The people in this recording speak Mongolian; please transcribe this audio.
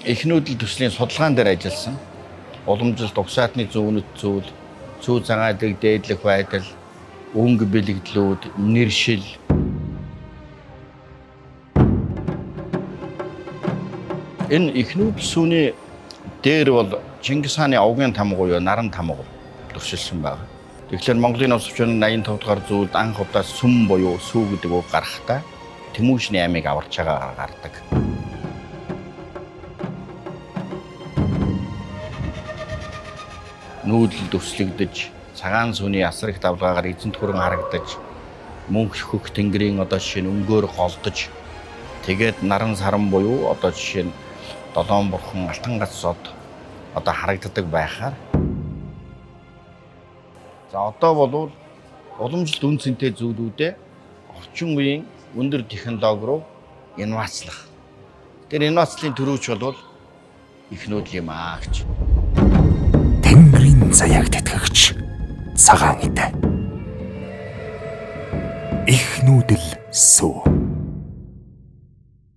Эхнүүдэл төслийн судалгаан дээр ажилласан. Уламжилт угсаатны зүүнэт зүйл, цүү цагаадаг дээдлэх байдал, өнгө бэлэгдлүүд, нэршил. Энэ эхнүүдэл сүүний дээр бол Чингис хааны овгийн тамга буюу наран тамга төвшилсэн байна. Тэгэхээр Монголын улс орчны 85 дугаар зүйлд анх удаа сүм буюу сүү гэдэг үг гарахдаа Тэмүүшний аймыг аварч байгаа гардаг. Нүүдэл дөслөгдөж, цагаан сүний асрах давлгаагаар эзэнт хүрэн харагдаж, мөнх хөх тэнгэрийн одоо жишээ нь өнгөөр голдож, тэгээд наран саран буюу одоо жишээ нь долоон бурхан алтан гац сод одоо харагддаг байхаар. За одоо бол уламжлалт үн цэнтэй зүйлүүдээ орчин үеийн өндөр технологи руу инновацлах. Тэр инновацлын төрөөч бол эхнүүдэл юм аа гэж. Тэнгэрийн заяаг тэтгэгч цагаан идэ. Эхнүүдэл сүү.